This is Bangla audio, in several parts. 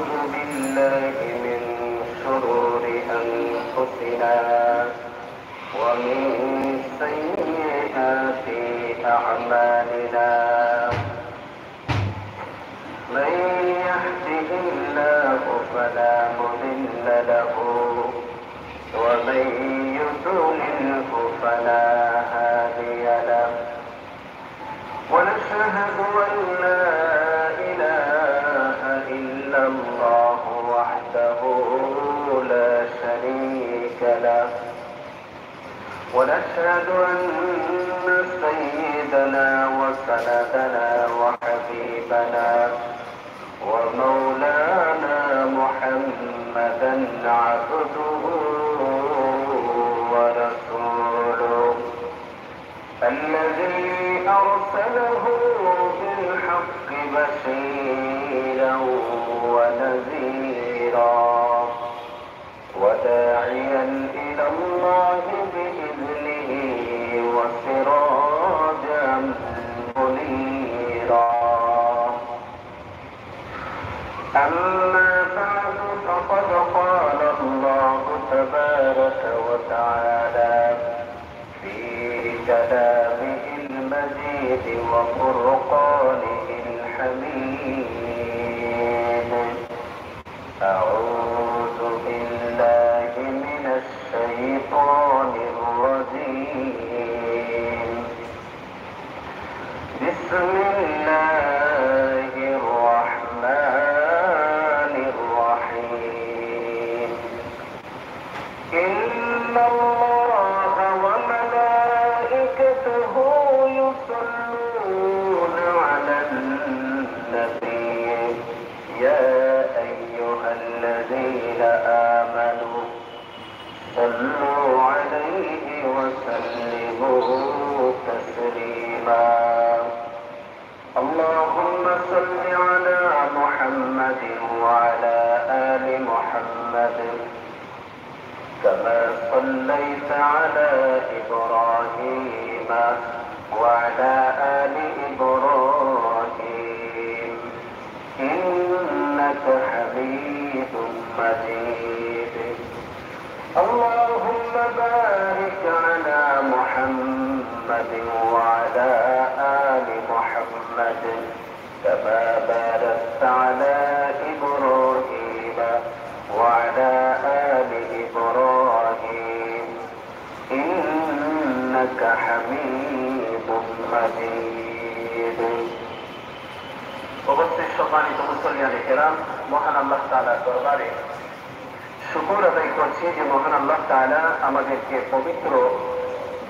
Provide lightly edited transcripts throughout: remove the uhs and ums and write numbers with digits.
ونعوذ بالله من شرور أنفسنا ومن سيئات أعمالنا من يهده الله فلا مضل له ومن يضلله فلا هادي له ونشهد أن لا إله إلا الله وحده لا شريك له ونشهد أن سيدنا وسندنا وحبيبنا ومولانا محمدا عبده ورسوله الذي أرسله بالحق بشيرا ونذيرا وداعيا إلى الله بإذنه وسراجا منيرا أما بعد فقد قال الله تبارك وتعالى في كلامه المجيد وفرقانه الحميد أعوذ بالله من الشيطان الرجيم بسم الله الرحمن الرحيم إن الله وملائكته يصلون على النبي يا أيها الذين آمنوا صلوا عليه وسلموا تسليما اللهم صل على محمد وعلى آل محمد كما صليت على إبراهيم وعلى آل إبراهيم إنك حميد مجيد اللهم بارك على محمد وعلى آل محمد كما باركت على إبراهيم وعلى آل إبراهيم إنك حميد مجيد উপস্থিত সম্মানিত মুসলিয়ানে কেরাম, মহান আল্লাহ তাআলার দরবারে শুকর আদায় করছি যে মহান আল্লাহ তাআলা আমাদেরকে পবিত্র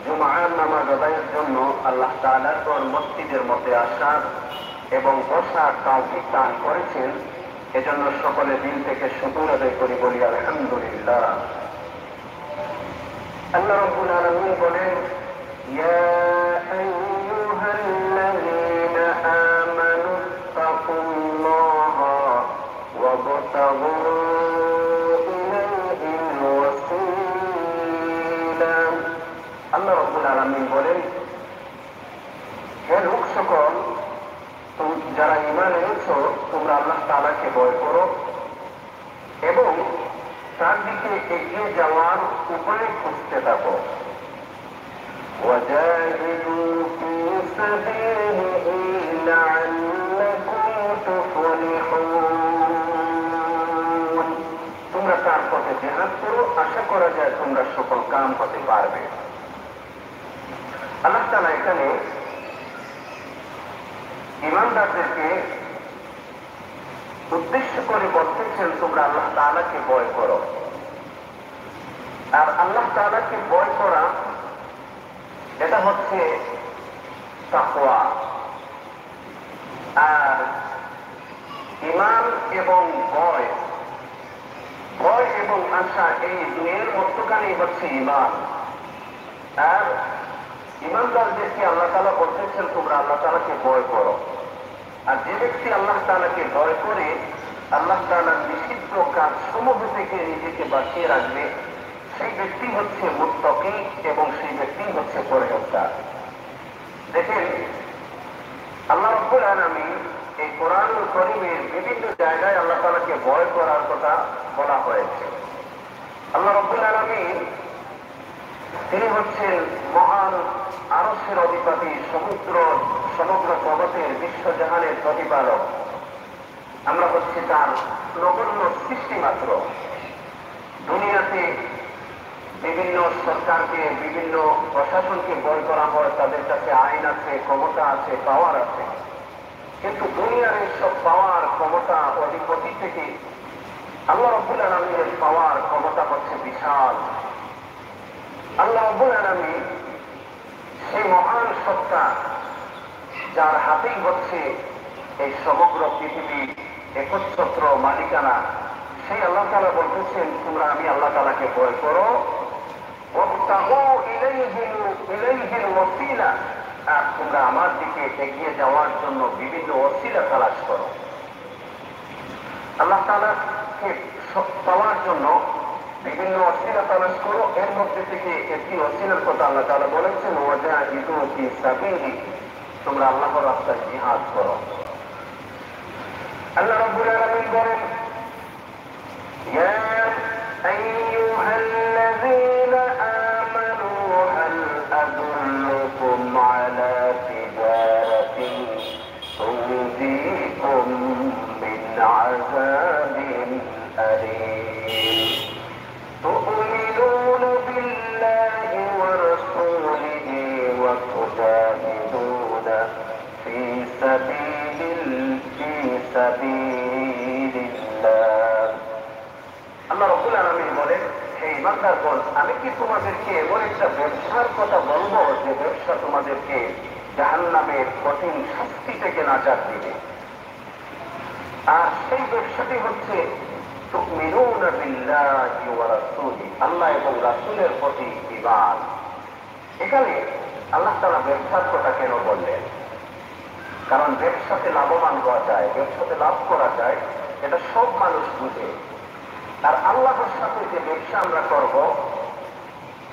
জুমআর নামাজ আদায়ের জন্য আল্লাহ তাআলার মসজিদের মধ্যে আসার এবং বসার তৌফিক দান করেছেন। এজন্য সকলে দিল থেকে শুকর আদায় করি, বলি আলহামদুলিল্লাহ। আল্লাহ রাব্বুল আলামিন বলেন, ইয়া আইয়ুহাল্লাযীনা আমানু তাকুল্লাহা ওয়াবতাগু ইলাইহিল ওয়াসিলা। আল্লাহ রাব্বুল আলামিন বলেন, হে লোক সকল, যারা ঈমান এনেছো, তোমরা আল্লাহ তাআলাকে ভয় করো এবং তার দিকে এগিয়ে যাওয়ার উপায় খুঁজতে থাকো। وجاهدوا في سبيله لعلكم تفلحون। তোমরা তার পথে জিহাদ করো, আশা করা যায় তোমরা সফল কাম হতে পারবে। আল্লাহ তাআলা এখানে ঈমানদারদেরকে উদ্দেশ্য করে বলতেছেন, তোমরা আল্লাহ তাআলাকে ভয় করো। আর আল্লাহ তাআলাকে ভয় করা, এটা হচ্ছে তাকওয়া। আর ঈমান এবং ভয় এবং আশা, এই দুয়ের মধ্যখানে হচ্ছে ঈমান। আর ঈমানদারদেরকে আল্লাহ তাআলা বলতেছেন, তোমরা আল্লাহ তাআলাকে ভয় করো। আর যে ব্যক্তি আল্লাহ তাআলাকে ভয় করে আল্লাহ তাআলার নিষিদ্ধ কাজ সমূহ থেকে নিজেকে বাঁচিয়ে রাখবে, সেই ব্যক্তি হচ্ছে মুত্তাকি এবং সেই ব্যক্তি হচ্ছে পরহেজগার। দেখেন, আল্লাহ রাব্বুল আলামিন এই কোরআনুল কারীমের বিভিন্ন জায়গায় আল্লাহ তাআলাকে ভয় করার কথা বলা হয়েছে। আল্লাহ রাব্বুল আলামিন তিনি হচ্ছেন মহান আরশের অধিপতি, সমগ্র জগতের বিশ্বজাহানের প্রতিপালক। আমরা হচ্ছি তার নগণ্য সৃষ্টি মাত্র। দুনিয়াতে বিভিন্ন সরকারকে, বিভিন্ন প্রশাসনকে ভয় করা হয়, তাদের কাছে আইন আছে, ক্ষমতা আছে, পাওয়ার আছে। কিন্তু দুনিয়ার এইসব পাওয়ার, ক্ষমতা, অধিপতি থেকে আল্লাহ রাব্বুল আলামিনের পাওয়ার, ক্ষমতা হচ্ছে বিশাল। আল্লাহ রাব্বুল আলামিন সেই মহান সত্তা, যার হাতেই হচ্ছে এই সমগ্র পৃথিবী একচ্ছত্র মালিকানা। সেই আল্লাহ তাআলা বলতেছেন, তোমরা আমি আল্লাহ তাআলাকে ভয় করো, ওয়াবতাগু ইলাইহিল ওয়াসিলা, আর তোমরা আমার দিকে এগিয়ে যাওয়ার জন্য বিভিন্ন ওসিলা তালাশ করো। আল্লাহ তাআলাকে পাওয়ার জন্য বিভিন্ন ওসিলা তালাশ করো। এর মধ্যে থেকে একটি ওসিলার কথা আল্লাহ তাআলা বলেছেন, ওয়াজাহিদু ফি সাবিলি, তোমরা আল্লাহর রাস্তায় জিহাদ করো। আল্লাহ রাব্বুল আলামিন বলেন, ইয়া আইয়ুহাল্লাযীনা আমানু হাল আদুল্লুকুম আলা তিজারাতিন তুনজিকুম মিন আযাবিন আলীম তু'মিনুনা বিল্লাহি ওয়া রাসূলিহি ওয়া তুজাহিদুনা ফি সাবিলিল্লাহ। আল্লাহ রাব্বুল আলামিন বলেন, হে ঈমানদারগণ, আমি কি তোমাদেরকে এমন একটা ব্যবসার কথা বলবো যে ব্যবসা তোমাদেরকে জাহান্নামের কঠিন শাস্তি থেকে নাজাত দিবে? আর সেই ব্যবসাটি হচ্ছে তু'মিনুনা বিল্লাহি ওয়া রাসূলিহি, আল্লাহ এবং রাসূলের প্রতি ঈমান। এখানে আল্লাহ তাআলা ব্যবসার কথা কেন বললেন? কারণ ব্যবসাতে লাভবান হওয়া যায়, ব্যবসাতে লাভ করা যায়, এটা সব মানুষ বুঝে। আর আল্লাহর সাথে যে ব্যবসা আমরা করব,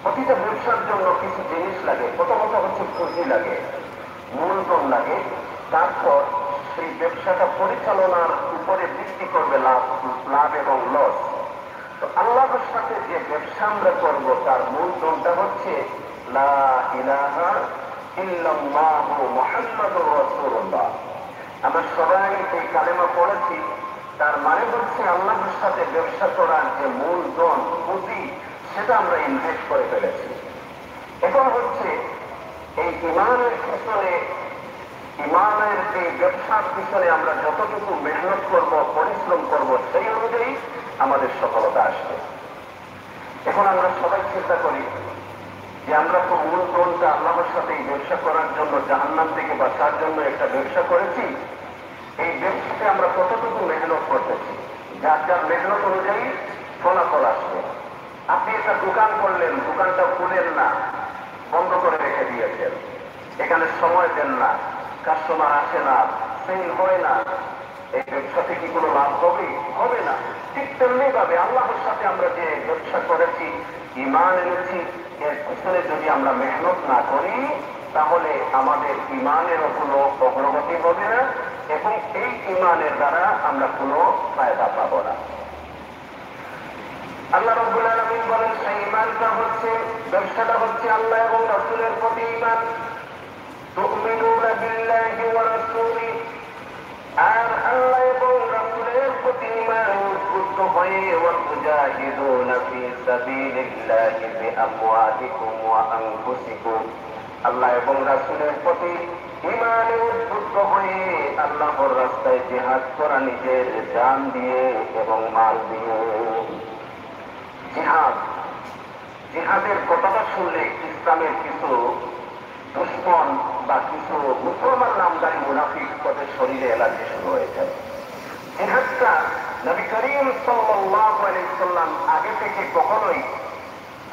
প্রতিটা ব্যবসার জন্য কিছু জিনিস লাগে। প্রথমত হচ্ছে পুঁজি লাগে, মূলধন লাগে, তারপর সেই ব্যবসাটা পরিচালনার উপরে ভিত্তি করবে লাভ এবং লস। তো আল্লাহর সাথে যে ব্যবসা আমরা করব, তার মূলধনটা হচ্ছে লা ইলাহা ইল্লাল্লাহু মুহাম্মাদুর রাসূলুল্লাহ। আমরা সবাই এই কালেমা পড়েছি, তার মানে হচ্ছে আল্লাহর সাথে ব্যবসা করার যে মূলধন, পুঁজি, সেটা আমরা ইনভেস্ট করে ফেলেছি। এখন হচ্ছে এই ইমানের পিছনে, ইমানের এই ব্যবসার পিছনে আমরা যতটুকু মেহনত করব, পরিশ্রম করব, সেই অনুযায়ী আমাদের সফলতা আসবে। এখন আমরা সবাই চিন্তা করি যে আমরা তো মূলধনটা আল্লাহর সাথে এই ব্যবসা করার জন্য, জাহান্নাম থেকে বাঁচার জন্য একটা ব্যবসা করেছি। এই ব্যবসাতে আমরা কতটুকু মেহনত করতেছি, যার যার মেহনত অনুযায়ী ফলাফল আসবে। আপনি একটা দোকান করলেন, দোকানটা খুলেন না, বন্ধ করে রেখে দিয়েছেন, এখানে সময় দেন না, কাস্টমার আসে না, সেল হয় না, এই ব্যবসাতে কি কোনো লাভ হবে? হবে না। ঠিক তেমনি ভাবে আল্লাহর সাথে আমরা যে ব্যবসা করেছি, ঈমান এনেছি, এর পিছনে যদি আমরা মেহনত না করি, তাহলে আমাদের ঈমানেরও কোনো অগ্রগতি হবে না এবং এই ঈমানের দ্বারা আমরা কোনো ফায়দা পাবো না। আল্লাহ রাব্বুল আলামিন বলেন, সেই ঈমানটা হচ্ছে, ব্যবসাটা হচ্ছে আল্লাহ এবং রাসূলের প্রতি ঈমান। তু'মিনুনা বিল্লাহি ওয়া রাসূলিহি, আর আল্লাহ এবং রাসূলের প্রতি ঈমান উদ্বুদ্ধ হয়ে, ওয়া তুজাহিদুনা ফি সাবিলিল্লাহি বিআমওয়ালিকুম ওয়া আনফুসিকুম, আল্লাহ এবং রাসূলের প্রতি ঈমানে উদ্বুদ্ধ হয়ে আল্লাহর রাস্তায় জিহাদ করা, নিজের জান দিয়ে এবং মাল দিয়ে। জিহাদ, জিহাদের কথাটা শুনলে ইসলামের কিছু দুশ্মন বা কিছু মুসলমান নামদারি মুনাফিক তাদের শরীরে এলার্জি শুরু হয়েছে। জিহাদটা নবী করিম সাল্লাল্লাহু আলাইহি ওয়াসাল্লাম আগে থেকে কখনোই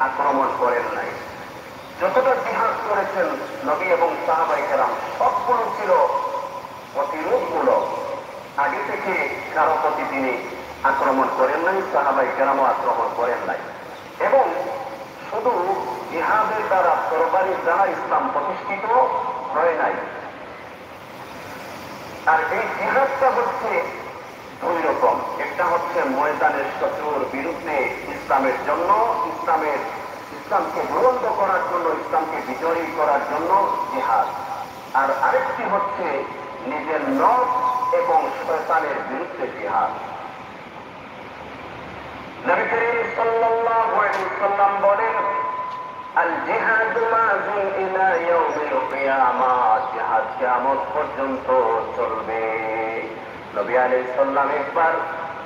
আক্রমণ করেন নাই। যতটা জিহাদ করেছেন নবী এবং সাহাবায়ে কেরাম, সবগুলো ছিল প্রতিরোধমূলক। আগে থেকে কারো প্রতি তিনি আক্রমণ করেন নাই, সাহাবায়ে কেরামও আক্রমণ করেন নাই। এবং শুধু জিহাদের দ্বারা, তরবারির দ্বারা ইসলাম প্রতিষ্ঠিত হয় নাই। আর এই জিহাদ জিহাদটা হচ্ছে দুই রকম। একটা হচ্ছে ময়দানের শত্রুর বিরুদ্ধে ইসলামের জন্য, ইসলামকে বুলন্দ করার জন্য, ইসলামকে বিজয়ী করার জন্য জিহাদ। আর আরেকটি হচ্ছে নিজের নফস এবং শয়তানের বিরুদ্ধে জিহাদ। নবী করিম সাল্লাল্লাহু আলাইহি ওয়াসাল্লাম বলেন, আল জিহাদু মাযুন ইলা ইয়াউমিল কিয়ামাহ, জিহাদ কিয়ামত পর্যন্ত চলবে। নবী আলাইহিস সালাম একবার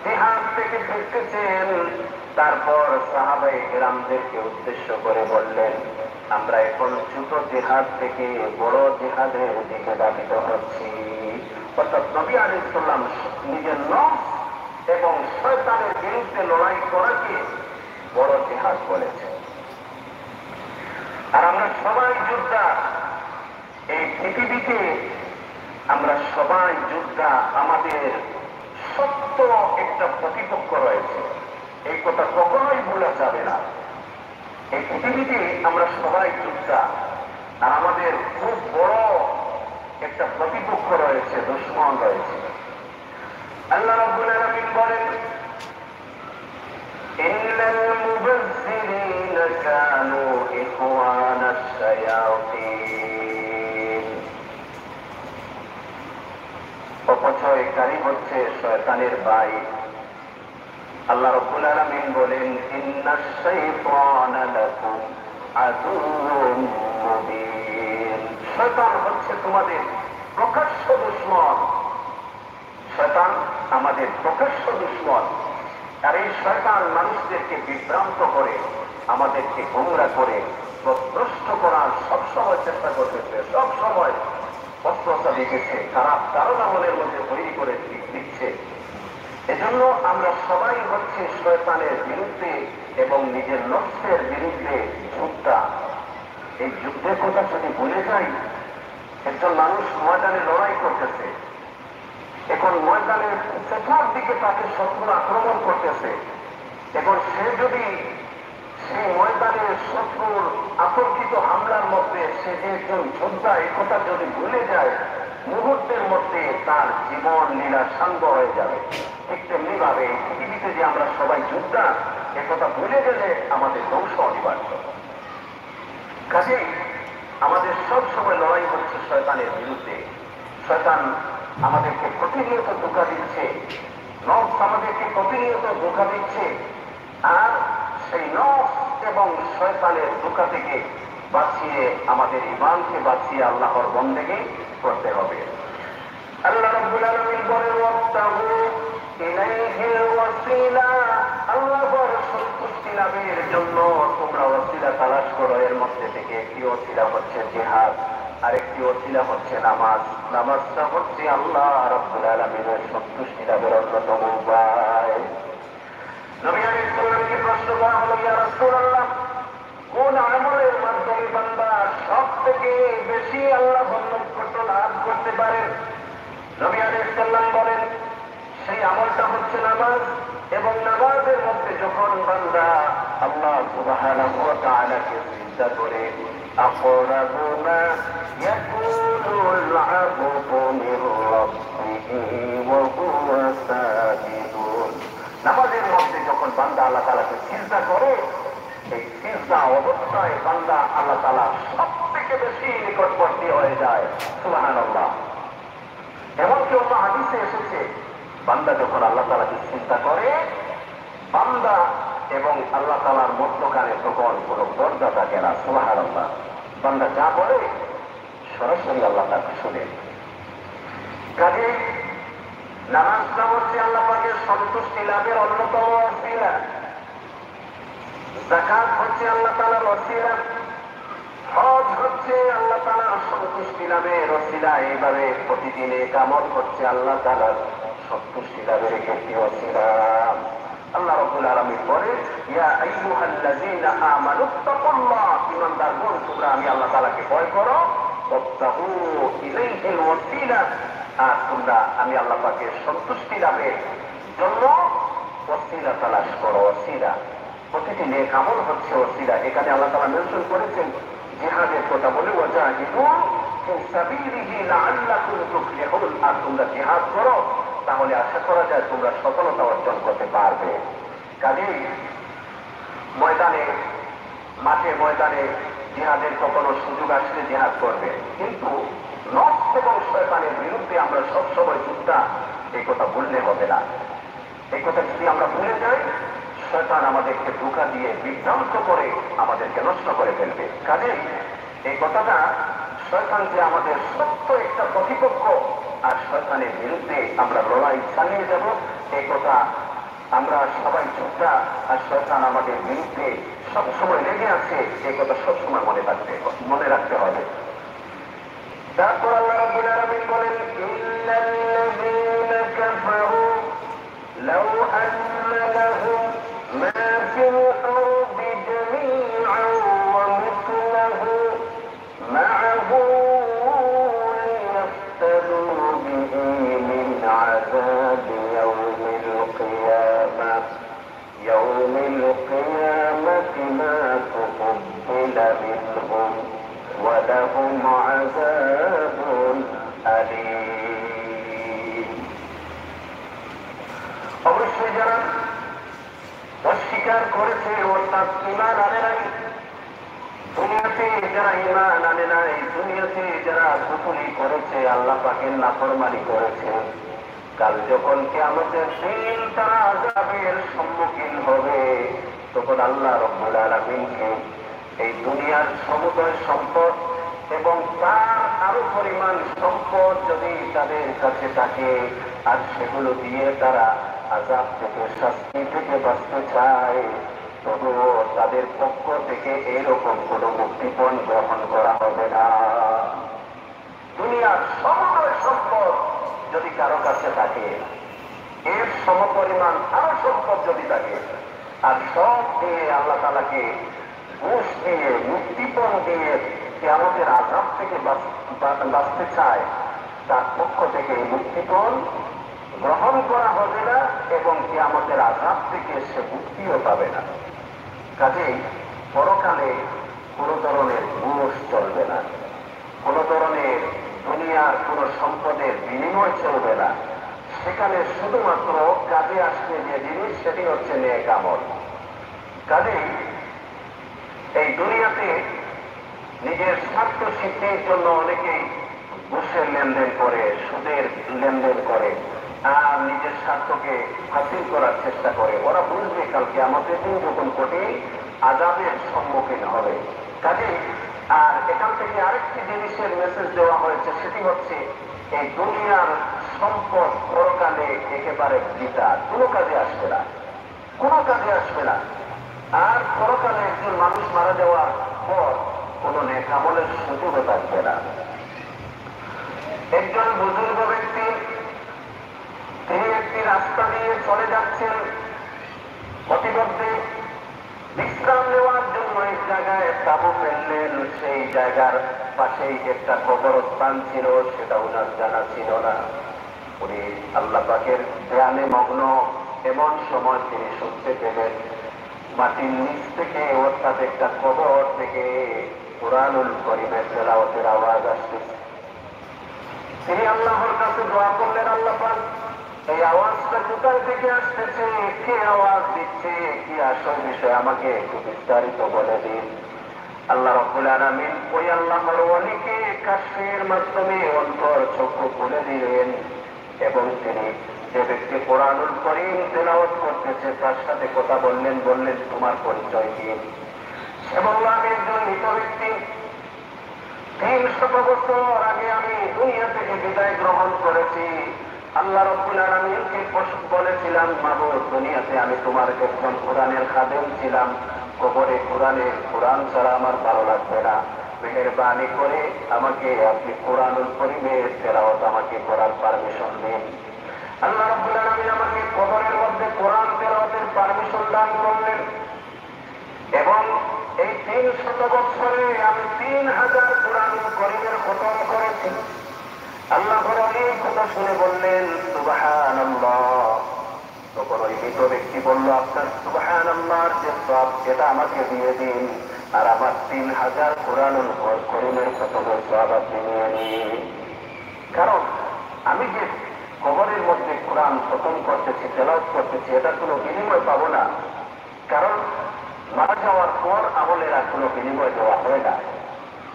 জিহাদ থেকে ফিরতেছেন, তারপর সাহাবায়ে কেরামদেরকে উদ্দেশ্য করে বললেন, আমরা এখন ছোট জিহাদ থেকে বড় জিহাদের দিকে ধাবিত হচ্ছি। অর্থাৎ নবী আলাইহিস সালাম নিজের নফস এবং শয়তানের বিরুদ্ধে লড়াই করাকে বড় জিহাদ বলেছেন। আর আমরা সবাই যোদ্ধা এই পৃথিবীতে, আমরা সবাই যোদ্ধা। আমাদের সত্য একটা প্রতিপক্ষ রয়েছে, এই কথা কখনোই ভোলা যাবে না। এই পৃথিবীতে আমরা সবাই যোদ্ধা, আর আমাদের খুব বড় একটা প্রতিপক্ষ রয়েছে, দুশমন রয়েছে। আল্লাহ রাব্বুল আলামিন বলেন, ইন্নাল মুবাযযিরিনা কানু ইখওয়ানাশ শায়াতিন, অপচয়কারী হচ্ছে শয়তানের ভাই। আল্লাহ রাব্বুল আলামিন বলেন, ইন্নাশ শাইতানা লাকুম আদুউম মুবিন, শয়তান হচ্ছে তোমাদের প্রকাশ্য দুশমন। শয়তান আমাদের প্রকাশ্য দুশমন। আর এই শয়তান মানুষদেরকে বিভ্রান্ত করে, আমাদেরকে গোমরা করে, পথভ্রষ্ট করার সবসময় চেষ্টা করতেছে, সবসময় অস্ত্রতা দেখেছে, খারাপ ধারণা মনের মধ্যে তৈরি করে দিচ্ছে। এজন্য আমরা সবাই হচ্ছে শয়তানের বিরুদ্ধে এবং নিজের নফসের বিরুদ্ধে যোদ্ধা। এই যুদ্ধের কথা যদি ভুলে যাই, একজন মানুষ ময়দানে লড়াই করতেছে, এখন ময়দানের চতুর্থ দিকে তাকে শত্রু আক্রমণ করতেছে। এখন সে যদি সেই ময়দানের শত্রুর আতঙ্কিত হামলার মধ্যে সে যে একজন যোদ্ধা, এই কথা যদি ভুলে যায়, মুহূর্তের মধ্যে তার জীবন লীলা সাঙ্গ হয়ে যাবে। ঠিক তেমনি ভাবে পৃথিবীতে যে আমরা সবাই যোদ্ধা, একথা ভুলে গেলে আমাদের ধ্বংস অনিবার্য। কাজেই আমাদের সব সময় লড়াই হচ্ছে শয়তানের বিরুদ্ধে। শয়তান আমাদেরকে প্রতিনিয়ত ধোঁকা দিচ্ছে, নফস আমাদেরকে প্রতিনিয়ত ধোঁকা দিচ্ছে। আর সেই নফস এবং শয়তানের ধোঁকা থেকে বাঁচিয়ে, আমাদের ঈমানকে বাঁচিয়ে আল্লাহর বন্দেগী করতে হবে। আল্লাহ রাব্বুল আলামিন বলেন, ওয়াবতাগু ইলাইহিল ওয়াসিলা, আল্লাহর সন্তুষ্টি লাভের জন্য তোমরা ওয়াসিলা তালাশ করো। এর মধ্যে থেকে একটি ওসিলা হচ্ছে জিহাদ, আরেকটি ওসিলা হচ্ছে নামাজ। নামাজটা হচ্ছে আল্লাহ রাব্বুল আলামিনের সন্তুষ্টি লাভের অন্যতম উপায়। নবী আলাইহিস সালামকে প্রশ্ন করা হলো, ইয়া রাসূলুল্লাহ, কোন আমলের মাধ্যমে বান্দা সব থেকে বেশি আল্লাহ নৈকট্য লাভ করতে পারে? নবী আলাইহিস সালাম বলেন, সেই আমলটা হচ্ছে নামাজ। এবং নামাজের মধ্যে যখন বান্দা আল্লাহ সুবহানাহু ওয়া তাআলাকে সিজদা করে, আকরাবু মা ইয়াকুলুল আবদু মির রাব্বিহি ওয়া হুয়া সাজিদুন, নামাজের মধ্যে যখন বান্দা আল্লাহ তাআলাকে সিজদা করে, এই সিজদা অবস্থায় বান্দা আল্লাহ তাআলা সব থেকে বেশি নিকটবর্তী হয়ে যায়। সুবহানাল্লাহ। এমনকি অন্য হাদিসে এসেছে, বান্দা যখন আল্লাহ তাআলাকে চিন্তা করে, বান্দা এবং আল্লাহ তাআলার মধ্যখানে তখন কোন পর্দা থাকে না। সুবহানাল্লাহ। বান্দা যা বলে সরাসরি আল্লাহ তাকে শুনেন। কাজে নামাজটা হচ্ছে আল্লাহ পাকের সন্তুষ্টি লাভের অন্যতম ওসিলা। যাকাত হচ্ছে আল্লাহ তাআলার ওসিলা। হজ হচ্ছে আল্লাহ তাআলার সন্তুষ্টি লাভের ওসিলা। এইভাবে প্রতিদিনে কামল হচ্ছে আল্লাহ তাআলার সন্তুষ্টি লাভের একটি ওসিলা। আল্লাহ রাব্বুল আলামিন বলেন, ইয়া আইয়ুহাল্লাযীনা আমানুত্তাকুল্লাহ, ঈমানদারগণ তোমরা আমি আল্লাহ তাআলাকে ভয় করো, ওয়াবতাগু ইলাইহিল ওয়াসিলা, আর তোমরা আমি আল্লাহ পাকের সন্তুষ্টি লাভের জন্য ওসিলা তালাশ করো। ওসিলা, প্রতিটি নেক আমল হচ্ছে ওসিলা। এখানে আল্লাহ তাআলা মেনশন করেছেন জিহাদের কথা বলে, ওয়াজাহিদু ফি সাবিলিহি লাআল্লাকুম তুফলিহুন, আর তোমরা জিহাদ করো তাহলে আশা করা যায় তোমরা সফলতা অর্জন করতে পারবে। কাজেই ময়দানে, মাঠে ময়দানে জিহাদের কখনো সুযোগ আসলে জিহাদ করবে, কিন্তু নফস এবং শয়তানের বিরুদ্ধে আমরা সবসময় যোদ্ধা, এই কথা ভুললে হবে না। এই কথা যদি আমরা ভুলে যাই, শয়তান আমাদেরকে ধোঁকা দিয়ে বিভ্রান্ত করে আমাদেরকে নষ্ট করে ফেলবে। কাজেই এই কথাটা, শয়তান যে আমাদের সত্য একটা প্রতিপক্ষ আর শয়তানের বিরুদ্ধে আমরা লড়াই চালিয়ে যাব, এই কথা আমরা সবাই যোদ্ধা আর শয়তান আমাদের বিরুদ্ধে সবসময় লেগে আছে, এই কথা সবসময় মনে রাখতে হবে। তারপর আল্লাহ রাব্বুল আলামিন বলেন, ইন্নাল্লাযীনা কাফারু লাউ আন্না লাহুম মা ফিল আরদি জামিআন ওয়া মিথলুহু মা'আহু লিয়াফতাদু বিহি মিন আযাবি ইয়াউমিল কিয়ামাতি মা তুকব্বিলা মিনহুম ওয়া লাহুম আযাবুন আলীম। অবশ্যই যারা অস্বীকার করেছে অর্থাৎ ঈমান আনে নাই, দুনিয়াতে যারা ঈমান আনে নাই, দুনিয়াতে যারা কুফরি করেছে, আল্লাহ পাকের নাফরমানি করেছে, কাল যখন কিয়ামতের দিন তারা আযাবের সম্মুখীন হবে, তখন আল্লাহ রাব্বুল আলামিনকে এই দুনিয়ার সমুদয় সম্পদ এবং তার আরো পরিমাণ সম্পদ যদি তাদের কাছে থাকে আর সেগুলো দিয়ে তারা আযাব থেকে, শাস্তি থেকে বাঁচতে চায়, তবুও তাদের পক্ষ থেকে এরকম কোনো মুক্তিপণ গ্রহণ করা হবে না। দুনিয়ার সমুদয় সম্পদ যদি কারো কাছে থাকে, এর সমপরিমাণ আরো সম্পদ যদি থাকে, আর সব দিয়ে আল্লাহ তাআলাকে ঘুষ দিয়ে, মুক্তিপণ দিয়ে কিয়ামতের আযাব থেকে বাঁচতে চায়, তার পক্ষ থেকে এই মুক্তিপণ গ্রহণ করা হবে না এবং কিয়ামতের আযাব থেকে সে মুক্তিও পাবে না। কাজেই পরকালে কোন ধরনের ঘুষ চলবে না, কোন ধরনের দুনিয়ার কোন সম্পদের বিনিময় চলবে না। সেখানে শুধুমাত্র কাজে আসবে যে জিনিস, সেটি হচ্ছে নেক আমল। কাজেই এই দুনিয়াতে নিজের স্বার্থ সিদ্ধির জন্য অনেকেই ঘুষের লেনদেন করে, সুদের লেনদেন করে আর নিজের স্বার্থকে হাসিল করার চেষ্টা করে। ওরা বুঝবে কালকে আমাদের দিন যখন কঠিন আযাবের সম্মুখীন হবে। কাজেই আর এখান থেকে আরেকটি জিনিসের মেসেজ দেওয়া হয়েছে, সেটি হচ্ছে এই দুনিয়ার সম্পদ পরকালে একেবারে বৃথা, কোনো কাজে আসবে না, কোনো কাজে আসবে না। আর পরকালে একজন মানুষ মারা যাওয়ার পর কোন নেক আমলের সুযোগও থাকবে না। একজন বুজুর্গ ব্যক্তি, তিনি একটি রাস্তা দিয়ে চলে যাচ্ছেন, অতিমধ্যে বিশ্রাম নেওয়ার জন্য এক জায়গায় তাঁবু ফেললেন। সেই জায়গার পাশেই একটা কবরস্থান ছিল, সেটা ওনার জানা ছিল না। উনি আল্লাহ পাকের ধ্যানে মগ্ন, এমন সময় তিনি শুনতে পেলেন মাটির নিচ থেকে, অর্থাৎ একটা কবর থেকে কুরআনুল কারীমের তেলাওয়াতের আওয়াজ আসতেছে। তিনি আল্লাহর কাছে দোয়া করলেন, আল্লাহ পাক এই আওয়াজটা কোথায় থেকে আসতেছে, কে আওয়াজ দিচ্ছে, কি আসল বিষয় আমাকে একটু বিস্তারিত বলে দিন। আল্লাহ রাব্বুল আলামিন ওই আল্লাহর ওয়ালিকে কাশফের মাধ্যমে অন্তর চক্ষু খুলে দিলেন এবং তিনি যে ব্যক্তি কুরআনুল কারীম তেলাওয়াত করতেছে তার সাথে কথা বললেন, তোমার পরিচয় কি? সে বলল, আমি একজন মৃত ব্যক্তি, 300 বছর আগে আমি দুনিয়া থেকে বিদায় গ্রহণ করেছি। আল্লাহ রাব্বুল আলামিনকে বলেছিলাম, মাবুদ দুনিয়াতে আমি তোমার একজন কোরআনের খাদেম ছিলাম, কবরে কোরআন ছাড়া আমার ভালো লাগবে না, মেহেরবানি করে আমাকে আপনি কুরআনুল কারীমের তেলাওয়াত আমাকে করার পারমিশন দিন। আল্লাহ রাব্বুল আলামিন আমাকে কবরের মধ্যে কোরআন তেলাওয়াতের পারমিশন দান করলেন এবং এই 300 বছরে আমি 3000 কুরআনুল কারীমের খতম করেছি। আল্লাহ এই কথা শুনে বললেন, সুবহানাল্লাহ। তখন ওই মৃত ব্যক্তি বলল, আপনার সুবহানাল্লাহর যে সওয়াব এটা আমাকে দিয়ে দিন, আর আমার 3000 কুরআনুল কারীমের খতমের সওয়াব আপনি নিয়ে নিন। কারণ আমি যে কবরের মধ্যে কোরআন খতম করতেছি, তেলাওয়াত করতেছি, এটার কোনো বিনিময় পাবো না। কারণ মারা যাওয়ার পর আমলের আর কোনো বিনিময় দেওয়া হয় না।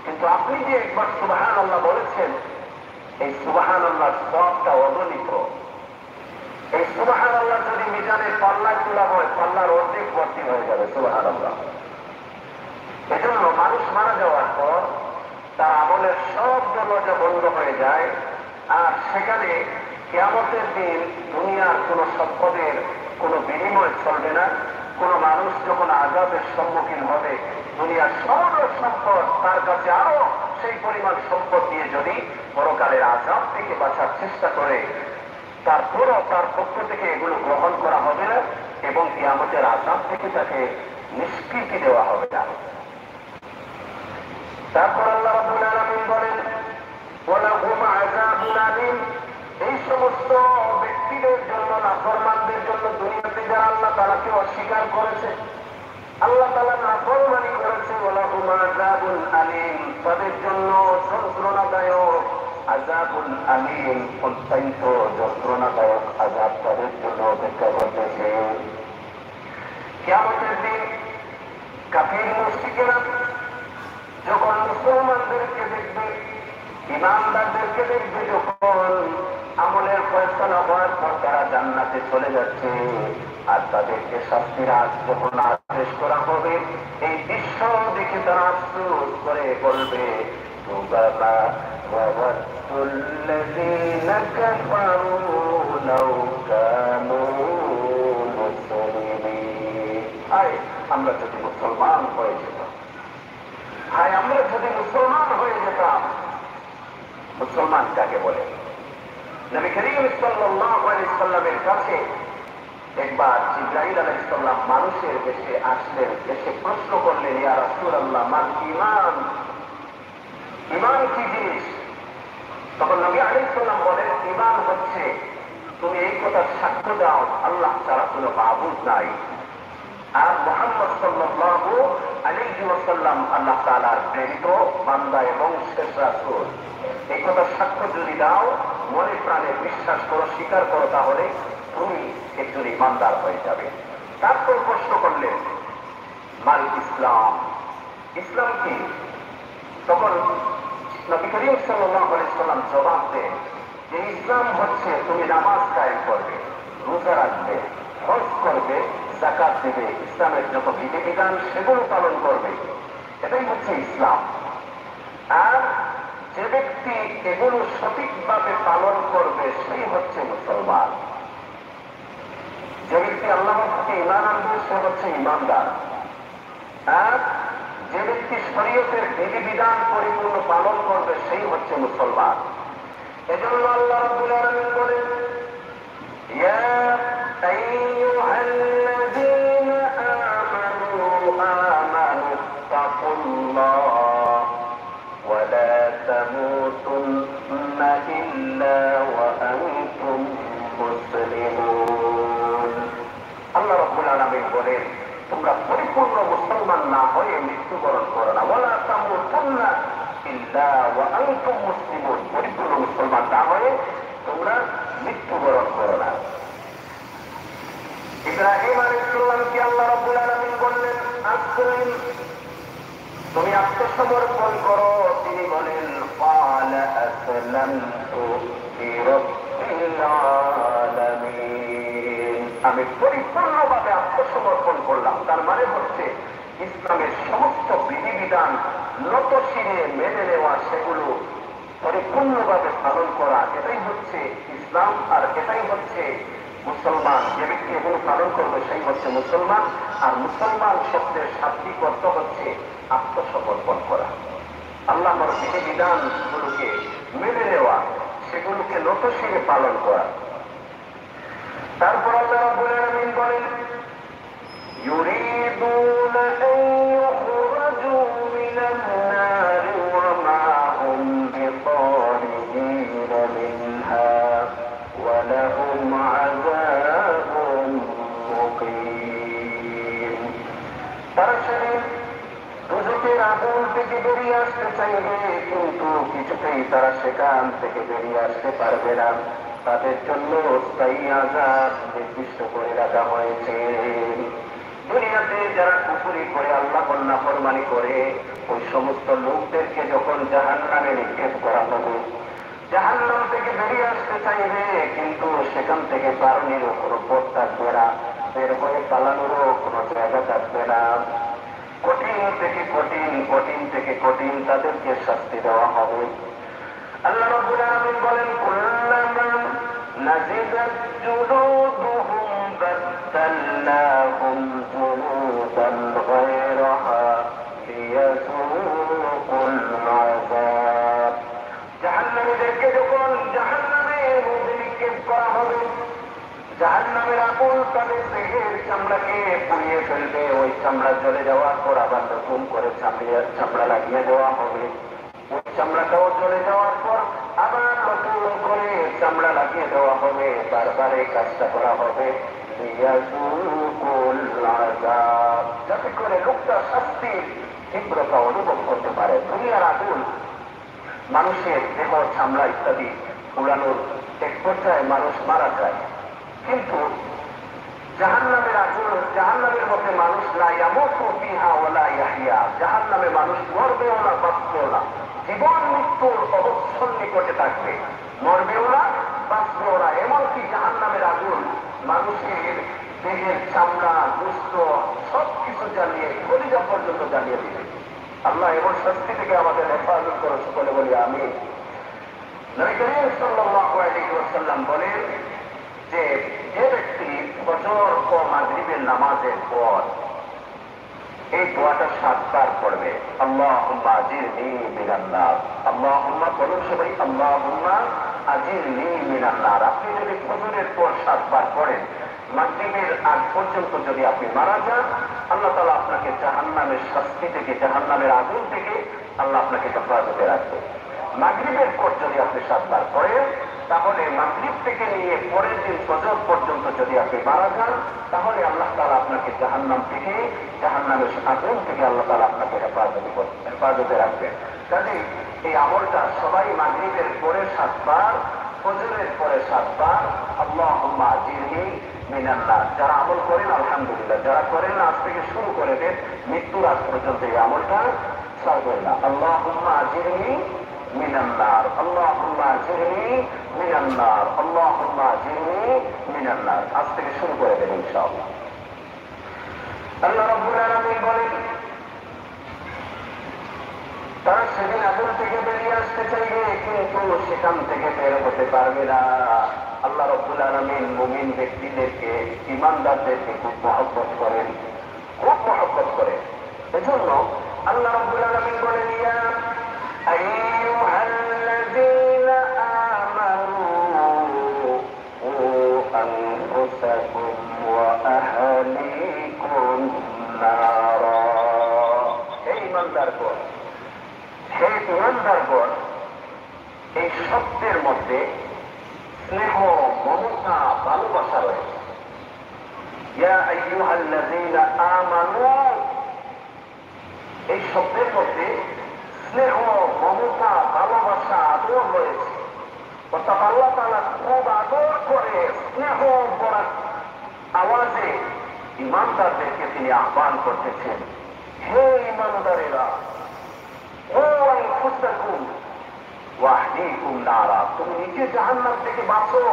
কিন্তু আপনি যে একবার সুবহানাল্লাহ বলেছেন, এই সুবহানাল্লাহর সওয়াবটা অগণিত। এই সুবহানাল্লাহ যদি মিজানের পাল্লায় তোলা হয়, পাল্লার অর্ধেক ভর্তি হয়ে যাবে সুবহানাল্লাহ। এজন্য মানুষ মারা যাওয়ার পর তার আমলের সব দরজা বন্ধ হয়ে যায়, আর সেখানে কিয়ামতের দিন দুনিয়ার কোন সম্পদের কোন বিনিময় চলবে না। কোন মানুষ যখন আযাবের সম্মুখীন হবে, দুনিয়ার সমগ্র সম্পদ তার কাছে আরো সেই পরিমাণ সম্পদ দিয়ে যদি পরকালের আযাব থেকে বাঁচার চেষ্টা করে, তারপরও তার পক্ষ থেকে এগুলো গ্রহণ করা হবে না এবং কিয়ামতের আযাব থেকে তাকে নিষ্কৃতি দেওয়া হবে না। তারপর আল্লাহ রাব্বুল আলামিন বলেন, ওয়ালাহুম আযাবুন আলীম। এই সমস্ত ব্যক্তিদের জন্য, নাফরমানদের জন্য, দুনিয়াতে যারা আল্লাহ তাআলাকে অস্বীকার করেছে, আল্লাহ তাআলা নাফরমানি করেছে, ওয়ালাহুম আযাবুন আলীম, তাদের জন্য যন্ত্রণাদায়ক আযাবুল আলীম, অত্যন্ত যন্ত্রণাদায়ক আযাব তাদের জন্য অপেক্ষা করতেছে। কিয়ামতের দিন কাফির মুশরিকেরা যখন মুসলমানদেরকে দেখবে, ইমানদারদেরকে দেখবে, যখন আমলের ফয়সালা হওয়ার পর তারা জান্নাতে চলে যাচ্ছে, আর তাদেরকে শাস্তির আজ যখন আদেশ করা হবে, এই দৃশ্য দেখে তারা আফসোস করে বলবে, বাবা ওয়াবাতুল্লাযীনা কাফারু লাউ কানু মুসলিমিন। আয় আমরা যদি মুসলমান হয়ে যেতাম, হায় আমরা যদি মুসলমান হয়ে যেতাম। মুসলমান কাকে বলে? নবী করিম সাল্লাল্লাহু আলাইহি সাল্লামের কাছে একবার জিবরাইল আলাইহিস সালাম মানুষের বেশে আসলেন, এসে প্রশ্ন করলেন, ইয়া রাসূলুল্লাহ, মাল ঈমান, ঈমান কি জিনিস? তখন নবী আলাইহিস সালাম বলেন, ঈমান হচ্ছে তুমি এই কথা সাক্ষ্য দাও আল্লাহ ছাড়া কোনো মাবুদ নাই, আর মুহাম্মদ সাল্লাল্লাহু আলাইহি ওয়াসাল্লাম আল্লাহ তাআলার প্রেরিত বান্দা এবং শেষ রাসূল। এই কথা সাক্ষ্য যদি দাও, মনে প্রাণে বিশ্বাস করো, স্বীকার করো, তাহলে তুমি একজন ইমানদার হয়ে যাবে। তারপর প্রশ্ন করলেন, মাল ইসলাম, ইসলাম কি? তখন নবী করিম সাল্লাল্লাহু আলাইহি ওয়াসাল্লাম জবাব দেন যে ইসলাম হচ্ছে তুমি নামাজ কায়েম করবে, রোজা রাখবে, হজ করবে, যাকাত দিবে, ইসলামের যত বিধিবিধান সেগুলো পালন করবে, এটাই হচ্ছে ইসলাম। আর যে ব্যক্তি এগুলো সঠিকভাবে পালন করবে সেই হচ্ছে মুসলমান। যে ব্যক্তি আল্লাহর প্রতি ঈমান আনবে সে হচ্ছে ঈমানদার। আর যে ব্যক্তি শরীয়তের বিধিবিধান পরিপূর্ণ পালন করবে সেই হচ্ছে মুসলমান। এজন্য আল্লাহ রাব্বুল আলামিন বলেন, ইয়া আইয়ুহাল্লাযীনা আমানু তাকুল্লাহ ওয়া লা তামুতুন্না ইল্লা ওয়া আনতুম মুসলিমুন। আল্লাহ রাব্বুল আলামিন বলেন, তোমরা পরিপূর্ণ মুসলমান না হয়ে মৃত্যুবরণ করো না, ওয়া লা তামুতুন্না ইল্লা ওয়া আনতুম মুসলিমুন, পরিপূর্ণ মুসলমান না হয়ে তোমরা মৃত্যুবরণ করো না। ইব্রাহিম আলাইহিস সালামকে আল্লাহ রাব্বুল আলামিন বললেন, আসলিম, তুমি আত্মসমর্পণ করো। তিনি বলেন, ক্বালা আসলামতু লিরাব্বিল আলামিন, আমি পরিপূর্ণভাবে আত্মসমর্পণ করলাম। তার মানে হচ্ছে ইসলামের সমস্ত বিধিবিধান নত শিরে মেনে নেওয়া, সেগুলো পরিপূর্ণভাবে পালন করা, এটাই হচ্ছে ইসলাম। আর এটাই হচ্ছে মুসলমান। যে ব্যক্তি এগুলো পালন করবে সেই হচ্ছে মুসলমান। আর মুসলমান শব্দের শাব্দিক অর্থ হচ্ছে আত্মসমর্পণ করা, আল্লাহর বিধিবিধান গুলোকে মেনে নেওয়া, সেগুলোকে নত শিরে পালন করা। তারপর আল্লাহ রাব্বুল আলামিন বলেন, ইউরিদুনা আন ইখরাজু মিনান নার ওয়া মা হুম বিখারিজিনা মিনহা ওয়া লাহুম আযাবুন মুকিম। তারা সেদিন দুজকের আগুন থেকে বেরিয়ে আসতে চাইবে, কিন্তু কিছু কিছুতেই তারা সেখান থেকে বেরিয়ে আসতে পারবে না। তাদের জন্য স্থায়ী আযাব নির্দিষ্ট করে রাখা হয়েছে। দুনিয়াতে যারা কুফরি করে, আল্লাহ নাফরমানি করে, ওই সমস্ত লোকদেরকে যখন জাহান্নামে নিক্ষেপ করা হবে, জাহান্নাম থেকে বেরিয়ে আসতে চাইবে, কিন্তু সেখান থেকে বারণেরও কোনো পথ থাকবে না, বের হয়ে পালানোরও কোনো জায়গা থাকবে না। কঠিন থেকে কঠিন, কঠিন থেকে কঠিন তাদেরকে শাস্তি দেওয়া হবে। আল্লাহ রাব্বুল আলামিন বলেন, কুল্লামা নাজিদাত জুলুদুহুম বাদদালনাহুম জুলুদান গায়রাহা লিয়াযুকুল আযাব। জাহান্নামীদেরকে যখন জাহান্নামের মধ্যে নিক্ষেপ করা হবে, জাহান্নামের আগুন তাদের দেহের চামড়াকে পুড়িয়ে ফেলবে। ওই চামড়া জ্বলে যাওয়ার পর আবার নতুন করে চামড়া লাগিয়ে দেওয়া হবে। ওই চামড়াটাও জ্বলে যাওয়ার পর আবার নতুন করে চামড়া লাগিয়ে দেওয়া হবে। বারবার এই কাজটা করা হবে, যাতে করে লোকটা শাস্তির তীব্রতা অনুভব করতে পারে। দুনিয়ার আগুন মানুষের দেহ, চামড়া ইত্যাদি পুরানোর এক পর্যায়ে মানুষ মারা যায়, কিন্তু জাহান্নামের আগুন, জাহান্নামের মধ্যে মানুষ লা ইয়ামুতু ফিহা ওয়ালা ইয়াহইয়া, জাহান্নামে মানুষ মরবেও না, বাঁচবেও না, জীবন মৃত্যুর অবস্থান নিকটে থাকবে, মরবেও না, বাঁচবেও না। এমনকি জাহান্নামের আগুন মানুষের দেহের চামড়া, গোশত সবকিছু জ্বালিয়ে, কলিজা পর্যন্ত জ্বালিয়ে দিবে। আল্লাহ এমন শাস্তি থেকে আমাদের হেফাজত করো, সকলে বলি আমিন। নবী করিম সাল্লাল্লাহু আলাইহি ওয়াসাল্লাম বলেন যে যে ব্যক্তি ফজর ও মাগরিবের নামাজের পর এই দোয়াটা 7 বার পড়বে, আল্লাহুম্মা আজিরনি মিনান নার, আল্লাহুম্মা বলুন সবাই, আল্লাহুম্মা আজিরনি মিনান নার। আপনি যদি ফজরের পর 7 বার পড়েন, মাগরিবের আগ পর্যন্ত যদি আপনি মারা যান, আল্লাহ তাআলা আপনাকে জাহান্নামের শাস্তি থেকে, জাহান্নামের আগুন থেকে আল্লাহ আপনাকে হেফাজতে রাখবে। মাগরিবের পর যদি আপনি 7 বার পড়েন, তাহলে মাগরিব থেকে নিয়ে পরের দিন ফজর পর্যন্ত যদি আপনি মারা যান, তাহলে আল্লাহ তাআলা আপনাকে জাহান্নাম থেকে, জাহান্নামের আগুন থেকে আল্লাহ তাআলা আপনাকে হেফাজতে রাখবেন। কাজেই এই আমলটা সবাই মাগরিবের পরে 7 বার, ফজরের পরে 7 বার আল্লাহুম্মা আজিরনি মিনান নার। যারা আমল করেন আলহামদুলিল্লাহ, যারা করেন আজ থেকে শুরু করে দেন, মৃত্যুর আগ পর্যন্ত এই আমলটা ছাড়বেন না। আল্লাহুম্মা আজিরনি মিনান নার, আল্লাহুম্মা আজিরনি মিনান নার, আল্লাহুম্মা আজিরনি মিনান নার। আজ থেকে শুরু করে দেন ইনশাআল্লাহ। আল্লাহ রাব্বুল আলামিন বলেন, তারা সেদিন আগুন থেকে বেরিয়ে আসতে চাইবে, কিন্তু সেখান থেকে বের হতে পারবে না। আল্লাহ রাব্বুল আলামিন মুমিন ব্যক্তিদেরকে, ঈমানদারদেরকে খুব মহব্বত করেন, খুব মহব্বত করেন। এজন্য আল্লাহ রাব্বুল আলামিন বলেন, ইয়া আইয়ুহাল্লাযীনা আমানু কু আনফুসাকুম ওয়া আহলিকুম নারা। হে ঈমানদারগণ, হে ঈমানদারগণ, এই শব্দের মধ্যে স্নেহ, মমতা, ভালোবাসা রয়েছে। ইয়া আইয়ুহাল্লাযীনা আমানু, এই শব্দের মধ্যে স্নেহ, মমতা, ভালোবাসা, আদর রয়েছে। অর্থাৎ আল্লাহ তাআলা খুব আদর করে স্নেহ ভরা আওয়াজে ঈমানদারদেরকে তিনি আহ্বান করতেছেন, হে ঈমানদারেরা, কু আনফুসাকুম ওয়া আহলিকুম নারা, তুমি নিজে জাহান্নাম থেকে বাঁচো,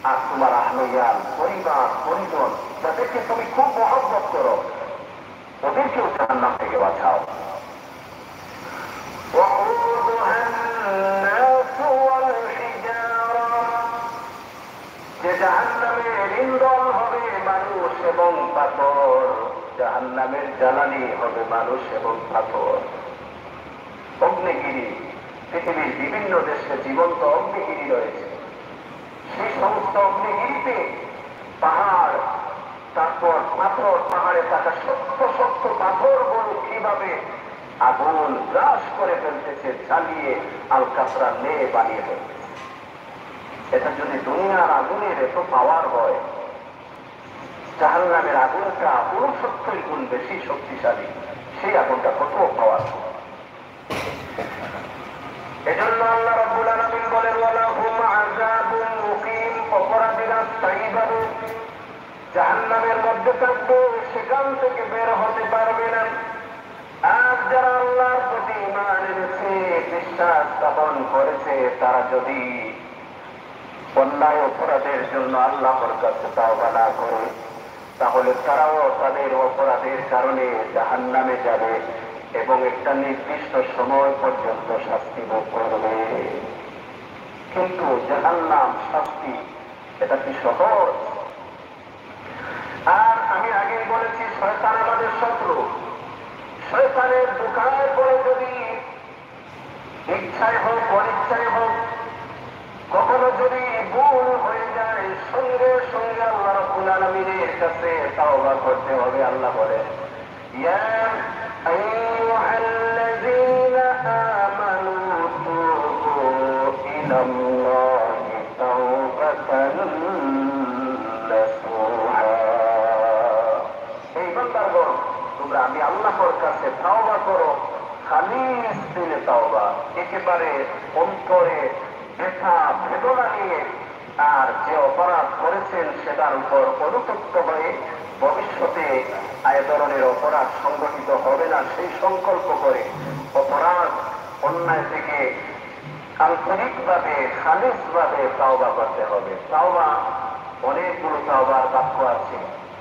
আর তোমার আহলিয়াল, পরিবার, পরিজন, যাদেরকে তুমি খুব মহব্বত করো, ওদেরকেও জাহান্নাম থেকে বাঁচাও। যে জাহান্নামের ইন্ধন হবে মানুষ এবং পাথর, জাহান্নামের জ্বালানি হবে মানুষ এবং পাথর। অগ্নিগিরি, পৃথিবীর বিভিন্ন দেশে জীবন্ত অগ্নিগিরি রয়েছে। সেই সমস্ত অগ্নিগিরিতে পাহাড়, তারপর পাথর, পাহাড়ে থাকা শক্ত শক্ত পাথরগুলো কিভাবে আগুন গ্রাস করে ফেলতেছে, জ্বালিয়ে আলকাতরা লেয়ে বানিয়ে ফেলতেছে। এটা যদি দুনিয়ার আগুনের এত পাওয়ার হয়, জাহান্নামের আগুনটা 69 গুণ বেশি শক্তিশালী। সেই আগুনটা কত পাওয়ার। এজন্য আল্লাহ রাব্বুল আলামিন বলেন ওয়ালাহুম আযাবুন মুকিম, অপরাধীরা স্থায়ী ভাবে জাহান্নামের মধ্যে থাকবে, সেখান থেকে বের হতে পারবে না। আর যারা আল্লাহর প্রতি ঈমান এনেছে, বিশ্বাস স্থাপন করেছে, তারা যদি অন্যায় অপরাধের জন্য আল্লাহর কাছে তাওবা না করে, তাহলে তারাও তাদের অপরাধের কারণে জাহান্নামে যাবে এবং একটা নির্দিষ্ট সময় পর্যন্ত শাস্তি ভোগ করবে। কিন্তু জাহান্নাম শাস্তি এটা কি সহজ? আর আমি আগেই বলেছি, শয়তান আমাদের শত্রু। শয়তানের দোকানে পড়ে যদি ইচ্ছায় হোক অনিচ্ছায় হোক কখনো যদি ভুল হয়ে যায়, সঙ্গে সঙ্গে আল্লাহ রাব্বুল আলামিনের কাছে তাওবা করতে হবে। আল্লাহ বলে ইয়া আইয়ুহাল্লাযীনা আমানু তুবু ইলাল্লাহি তাওবাতান নাসুহা। এই বান্দাগণ, তোমরা আমি আল্লাহর কাছে তাওবা করো, খালিস দিলে তাওবা, একেবারে অন্তরে ব্যথা বেদনা নিয়ে। আর যে অপরাধ করেছেন সেটার উপর অনুতপ্ত হয়ে ভবিষ্যতে এ ধরনের অপরাধ সংগঠিত হবে না সেই সংকল্প করে অপরাধ অন্যায় থেকে আন্তরিকভাবে খালিসভাবে তাওবা করতে হবে। তাওবা অনেকগুলো তাওবার বাক্য আছে।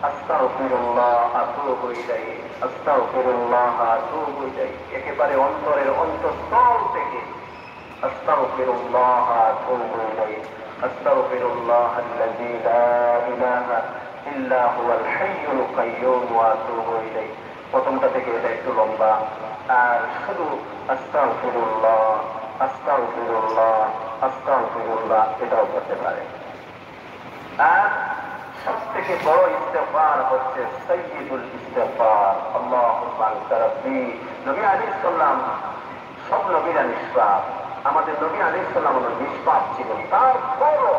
আস্তাগফিরুল্লাহ আতুবু ইলাইহি, আস্তাগফিরুল্লাহ আতুবু ইলাইহি, একেবারে অন্তরের অন্তঃস্থল থেকে আস্তাগফিরুল্লাহ আতুবু ইলাইহি, আস্তাগফিরুল্লাহাল্লাযী লা ইলাহা ইল্লা হুয়াল হাইয়ুল কাইয়্যুম ওয়া আতুবু ইলাইহি। প্রথমটা থেকে এটা একটু লম্বা, আর শুধু আস্তাগফিরুল্লাহ আস্তাগফিরুল্লাহ আস্তাগফিরুল্লাহ এটাও করতে পারে। আর সব থেকে বড় ইস্তেগফার হচ্ছে সাইয়্যিদুল ইস্তেগফার, আল্লাহুম্মা আনতা রাব্বি। নবী আলাইহিস সালাম, সব নবীরা নিষ্পাপ, আমাদের নবী আলাইহিস সালাম নিষ্পাপ ছিলেন, তারপরও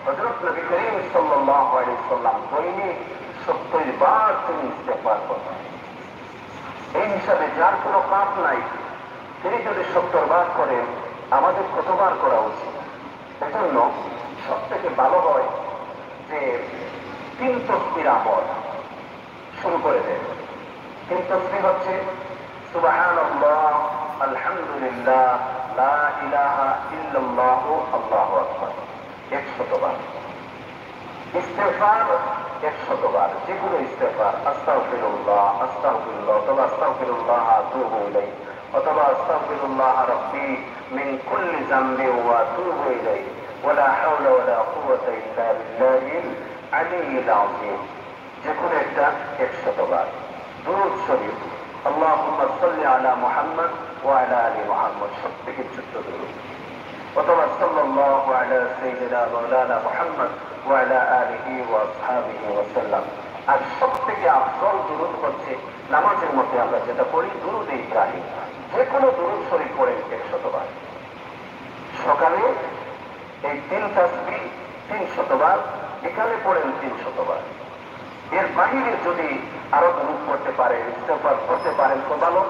হযরত নবী করিম সাল্লাল্লাহু আলাইহি সাল্লাম দৈনিক 70 বার তিনি ইস্তেগফার করতেন। এই হিসাবে যার কোনো পাপ নাই তিনি যদি 70 বার করেন, আমাদের কতবার করা উচিত? এজন্য সব থেকে ভালো হয় যে 3 তাসবিহ আমল শুরু করে দেন। 3 তাসবিহ হচ্ছে সুবহানাল্লাহ, আলহামদুলিল্লাহ, লা ইলাহা ইল্লাল্লাহ, আল্লাহু আকবার 100 বার। ইস্তেগফার 100 বার, যে কোনো ইস্তেগফার, আস্তাগফিরুল্লাহ আস্তাগফিরুল্লাহ অথবা আস্তাগফিরুল্লাহ আতুবু ইলাইহি অথবা আস্তাগফিরুল্লাহ রাব্বি মিন কুল্লি যামবি ওয়া আতুবু ইলাইহি ওয়ালা হাওলা ওয়ালা কুওয়াতা ইল্লা বিল্লাহিল আলিয়্যিল আযীম, যে কোনো একটা 100 বার। দুরূদ শরীফ, আল্লাহুম্মা সাল্লি আলা মুহাম্মদ ওয়া আলা আলি মুহাম্মদ, সব থেকে ছোট্ট দুরূদ, অথবা সাল্লাল্লাহু আলা সাইয়্যিদিনা মাওলানা মুহাম্মদ ওয়া আলা আলিহি ওয়া আসহাবিহি ওয়া সাল্লাম। আর সব থেকে আফজল দুরূদ হচ্ছে নামাজের মধ্যে আমরা যেটা পড়ি, দুরূদে ইব্রাহিম। যে কোনো দুরূদ শরীফ পড়েন 100 বার। সকালে এই 3 তাসবিহ 300 বার, বিকালে পড়েন 300 বার। এর বাহিরে যদি আরো দুরূদ পড়তে পারেন, ইস্তেগফার করতে পারেন তো ভালো,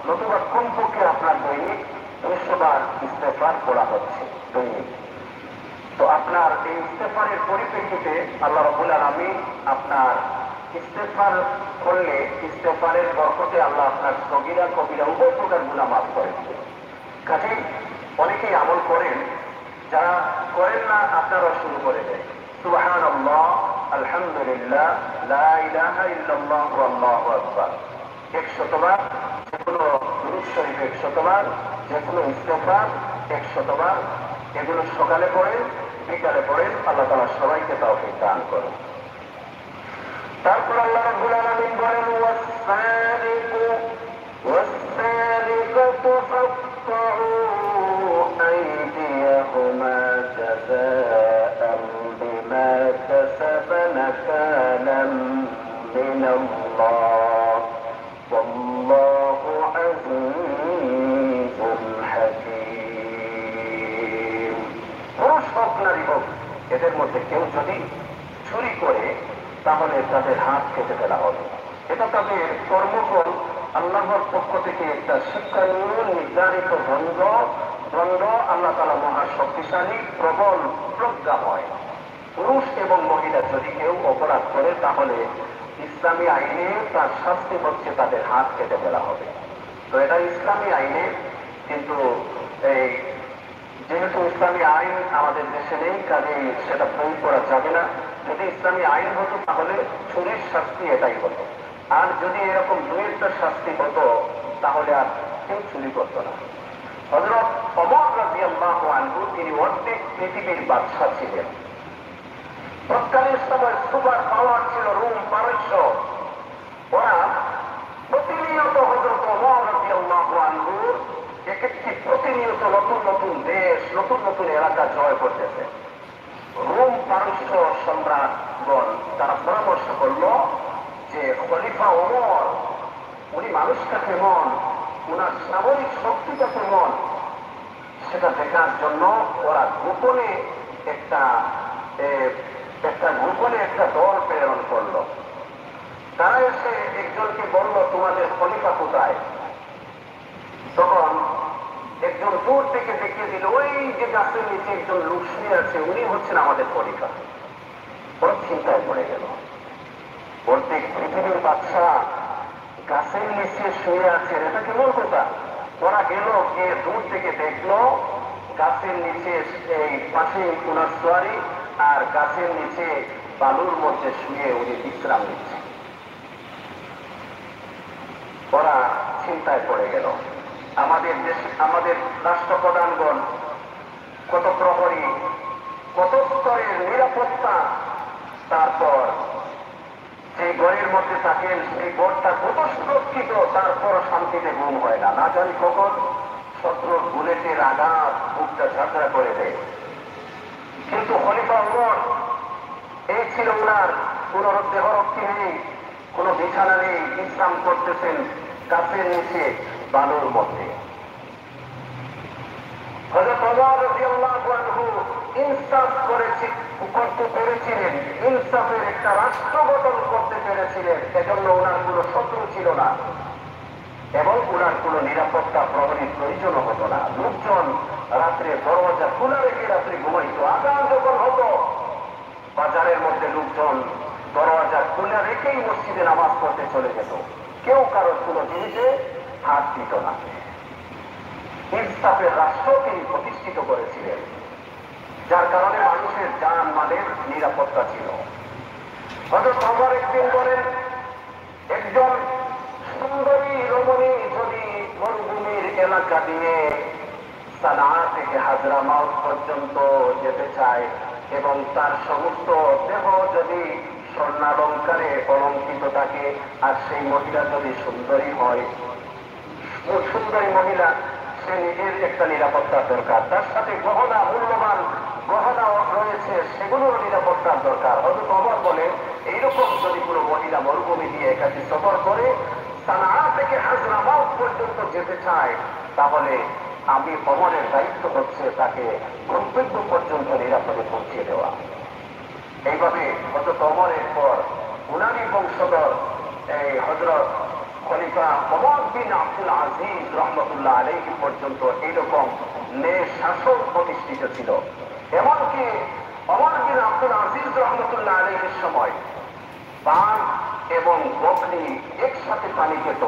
নতুবা কমপক্ষে আপনার দৈনিক 200 বার ইস্তেগফার পড়া হচ্ছে দৈনিক। তো আপনার এই ইস্তেগফারের পরিপ্রেক্ষিতে আল্লাহ রাব্বুল আলামিন আপনার ইস্তেগফার করলে, ইস্তেগফারের বরকতে আল্লাহ আপনার সগীরা কবিরা উভয় প্রকার গুনাহ মাফ করে দিবেন। কাজেই অনেকেই আমল করেন, যারা করেন না আপনারাও শুরু করে দেয়। সুবহানাল্লাহ, আলহামদুলিল্লাহ, লা ইলাহা ইল্লাল্লাহ, আল্লাহু আকবার 100 বার, যে কোনো দুরূদ শরীফ 100 বার, যে কোনো ইস্তেগফার 100 বার, এগুলো সকালে পড়েন, বিকালে পড়েন। আল্লাহ তাআলা সবাইকে তৌফিক দান করুন। তারপর আল্লাহ রাব্বুল আলামিন বলেন ওয়াস-সারিকু ওয়াস-সারিকাতু ফাকতাউ আইদিয়াহুমা জাযাআন বিমা কাসাবা নাকালাম মিনাল্লাহ ওয়াল্লাহু আযীজুন হাকীম। পুরুষ হোক নারী হোক, এদের মধ্যে কেউ যদি চুরি করে তাহলে তাদের হাত কেটে ফেলা হবে। এটা তাদের কর্মফল, আল্লাহর পক্ষ থেকে একটা শিক্ষণীয় নির্ধারিত দণ্ড দ্বন্দ্ব আল্লাহ তাআলা মহা শক্তিশালী, প্রবল, প্রজ্ঞাময়। পুরুষ এবং মহিলা যদি কেউ অপরাধ করে তাহলে ইসলামী আইনে তার শাস্তি হচ্ছে তাদের হাত কেটে ফেলা হবে। তো এটা ইসলামী আইনে, কিন্তু এই যেহেতু ইসলামী আইন আমাদের দেশে নেই, কাজে সেটা প্রয়োগ করা যাবে না। যদি ইসলামী আইন হতো তাহলে চুরির শাস্তি এটাই হতো, আর যদি এরকম দুইটা শাস্তি হতো তাহলে আর কেউ চুরি করতো না। হযরত ওমর রাদিয়াল্লাহু আনহু তিনি অর্ধেক পৃথিবীর বাদশা ছিলেন। তৎকালীন সময় সুপার পাওয়ার ছিল রোম, পারস্য। ওরা প্রতিনিয়ত হযরত ওমর রাদিয়াল্লাহু আনহু এক একটি প্রতিনিয়ত নতুন নতুন দেশ, নতুন নতুন এলাকা জয় করতেছে। রোম পারস্য সম্রাটগণ তারা পরামর্শ করল যে খলিফা ওমর উনি মানুষটা কেমন, উনার সামরিক শক্তিটা কেমন, সেটা দেখার জন্য ওরা গোপনে একটা দল প্রেরণ করল। তারা এসে একজনকে বলল, তোমাদের খলিফা কোথায়? তখন একজন দূর থেকে দেখিয়ে দিল, ওই যে গাছের নিচে একজন লোক শুয়ে আছে, উনি হচ্ছেন আমাদের খলিফা। ওর চিন্তায় পড়ে গেল, প্রত্যেক পৃথিবীর বাদশা গাছের নিচে শুয়ে আছে, এটা কেমন কথা? ওরা গেল, গিয়ে দূর থেকে দেখলো গাছের নিচে এই পাশে উনার সোয়ারি, আর গাছের নিচে বালুর মধ্যে শুয়ে উনি বিশ্রাম নিচ্ছে। ওরা চিন্তায় পড়ে গেল। আমাদের দেশ, আমাদের রাষ্ট্রপ্রধানগণ কত প্রহরী, কত স্তরের নিরাপত্তা, তারপর যে ঘরের মধ্যে থাকেন সেই ঘরটা কত সুরক্ষিত, তারপর শান্তিতে ঘুম হয় না। না জানি কখন শত্রুর বুলেটের আঘাত বুকটা ঝাঁকড়া করে দেয়। কিন্তু খলিফা ওমর এই ছিল উনার কোন দেহরক্ষী নেই, কোন বিছানা নেই, বিশ্রাম করতেছেন গাছের নিচে বালুর মধ্যে। হযরত ওমর রাদিয়াল্লাহু আনহু ইনসাফ করতে পেরেছিলেন, ইনসাফের একটা রাষ্ট্র গঠন করতে পেরেছিলেন। এজন্য ওনার কোন শত্রু ছিল না এবং ওনার কোন নিরাপত্তা প্রহরীর প্রয়োজন হতো না। লোকজন রাত্রে দরজা খোলা রেখে রাত্রে ঘুমাইত। আযান যখন হতো বাজারের মধ্যে লোকজন দরজা খোলা রেখেই মসজিদে নামাজ পড়তে চলে যেত, কেউ কারোর কোন জিনিসে হাত দিত না। ইনসাফের রাষ্ট্র তিনি প্রতিষ্ঠিত করেছিলেন, যার কারণে মানুষের জান মালের নিরাপত্তা ছিল। হযরত ওমর একদিন বলেন, একজন সুন্দরী রমণী যদি মরুভূমির এলাকা দিয়ে সানা থেকে হাজরামাউত পর্যন্ত যেতে চায় এবং তার সমস্ত দেহ যদি স্বর্ণালঙ্কারে অলঙ্কৃত থাকে, আর সেই মহিলা যদি সুন্দরী হয়, সুন্দরী মহিলা, সে নিজের একটা নিরাপত্তার দরকার, তার সাথে গহনা, মূল্যবান গহনা রয়েছে, সেগুলোর নিরাপত্তার দরকার। হযরত ওমর বলে, এইরকম যদি কোনো মহিলা মরুভূমি দিয়ে একাকি সফর করে সানা থেকে হাজরামাউত পর্যন্ত যেতে চায়, তাহলে আমি ওমরের দায়িত্ব হচ্ছে তাকে গন্তব্য পর্যন্ত নিরাপদে পৌঁছে দেওয়া। এইভাবে হযরত ওমরের পর উনারই বংশধর এই হযরত খলিফা ওমর বিন আব্দুল আজিজ রহমতুল্লাহ আলাইহি পর্যন্ত এইরকম শাসন প্রতিষ্ঠিত ছিল। এমনকি ওমর বিন আব্দুল আজিজ রহমতুল্লাহ আলাইহির সময় বাঘ এবং বকরি একসাথে পানি খেত।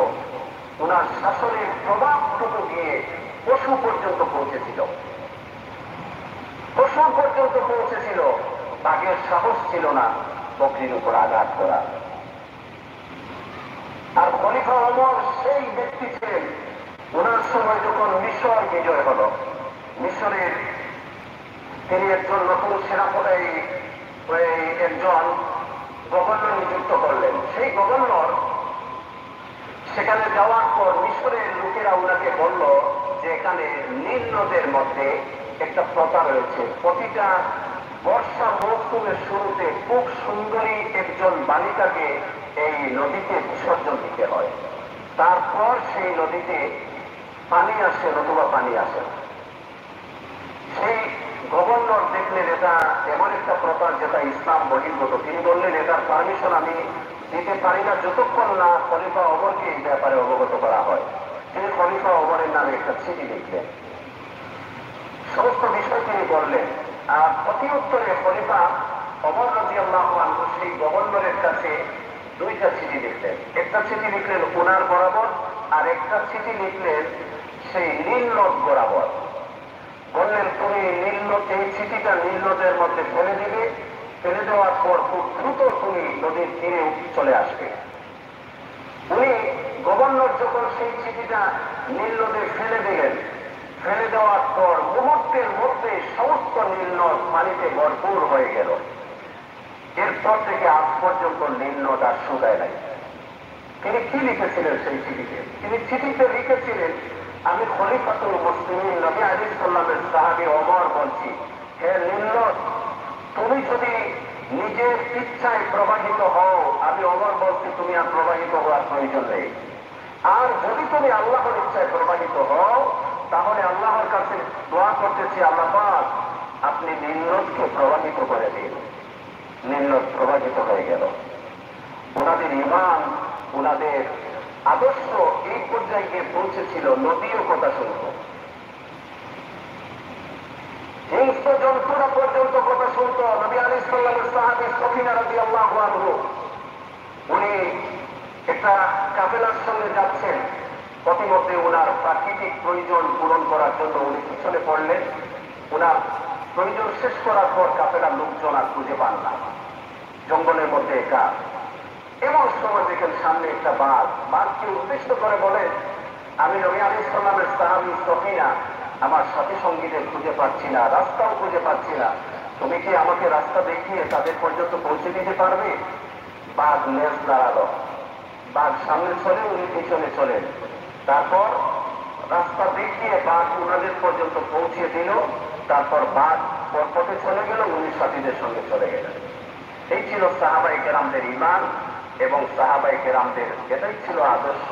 ওনার শাসনের প্রভাবটুকু গিয়ে পশু পর্যন্ত পৌঁছেছিল, পশু পর্যন্ত পৌঁছেছিল। বাঘের সাহস ছিল না বকরির উপর আঘাত করা। আর খলিফা ওমর সেই ব্যক্তি ছিলেন, ওনার সময় যখন মিশর বিজয় হল, মিশরের তিনি একজন নতুন সেনাপতি, একজন গভর্নর নিযুক্ত করলেন। সেই গভর্নর সেখানে যাওয়ার পর মিশরের লোকেরা ওনাকে বলল যে এখানে নীল নদের মধ্যে একটা প্রথা রয়েছে, প্রতিটা বর্ষা মৌসুমের শুরুতে খুব সুন্দরী একজন বালিকাকে এই নদীতে বিসর্জন দিতে হয়, তারপর সেই নদীতে পানি আসে, নতুবা পানি আসে। সেই গভর্নর দেখলেন এটা এমন একটা প্রথা যেটা ইসলাম বহির্ভূত। তিনি বললেন, এটার পারমিশন আমি দিতে পারি না যতক্ষণ না খলিফা ওমরকে এই ব্যাপারে অবগত করা হয়। তিনি খলিফা ওমরের নামে একটা চিঠি লিখলেন। সমস্ত বিষয় তিনি বললেন। আর প্রতি উত্তরে খলিফা ওমর রাদিয়াল্লাহু আনহু সেই গভর্নরের কাছে দুইটা চিঠি লিখলেন। একটা চিঠি লিখলেন ওনার বরাবর, আর একটা চিঠি লিখলেন সেই নীল নদ বরাবর। বললেন তুমি এই চিঠিটা নীল নদের মধ্যে ফেলে দিবে, ফেলে দেওয়ার পর খুব দ্রুত তুমি নদীর তীরে চলে আসবে। উনি গভর্নর যখন সেই চিঠিটা নীল নদে ফেলে দিলেন, ফেলে দেওয়ার পর মুহূর্তের মধ্যে সমস্ত নীল নদ পানিতে ভরপুর হয়ে গেল। এরপর থেকে আজ পর্যন্ত নীল নদ আর শুকায় নাই। তিনি কি লিখেছিলেন সেই চিঠিতে? তিনি চিঠিতে লিখেছিলেন, আমি খলিফাতুল মুসলিমিন নবী আলাইহিস সালামের সাহাবী ওমর বলছি, হে নীল নদ, তুমি যদি নিজের ইচ্ছায় প্রবাহিত হও, আমি ওমর বলছি তুমি আর প্রবাহিত হওয়ার প্রয়োজন নেই। আর যদি তুমি আল্লাহর ইচ্ছায় প্রবাহিত হও, তাহলে আল্লাহর কাছে দোয়া করতেছি, আল্লাহ পাক আপনি নীল নদকে প্রবাহিত করে দিন। নীল নদ প্রবাহিত হয়ে গেল। ওনাদের ঈমান, ওনাদের আদর্শ এই পর্যায়ে গিয়ে পৌঁছেছিল, নদীও কথা শুনত। হিংস্র জন্তুরা পর্যন্ত কথা শুনত। নবী আলাইহিস সালামের সাহাবী সফিনা রাদিয়াল্লাহু আনহু, উনি একটা কাফেলার সঙ্গে যাচ্ছেন। প্রতিমধ্যে ওনার প্রাকৃতিক প্রয়োজন পূরণ করার জন্য উনি পিছনে পড়লেন। ওনার প্রয়োজন শেষ করার পর কাফেলার লোকজন আর খুঁজে পান না, জঙ্গলের মধ্যে একা। এমন সময় দেখেন সামনে একটা বাঘ। বাঘকে উদ্দেশ্য করে বলেন, আমি নবী আলাইহিস সালামের সাহাবী সফিনা, আমার সাথী সঙ্গীদের খুঁজে পাচ্ছি না, রাস্তাও খুঁজে পাচ্ছি না, তুমি কি আমাকে রাস্তা দেখিয়ে তাদের পর্যন্ত পৌঁছে দিতে পারবে? বাঘ লেজ দাঁড়ালো। বাঘ সামনে চলে, উনি পিছনে চলেন। তারপর রাস্তা দেখিয়ে বাঘ উনাদের পর্যন্ত পৌঁছে দিল। তারপর বাঘ পথে চলে গেল, উনি সাথীদের সঙ্গে চলে গেলেন। এই ছিল সাহাবায়ে কেরামদের ঈমান এবং সাহাবায়ে কেরামদের এটাই ছিল আদর্শ।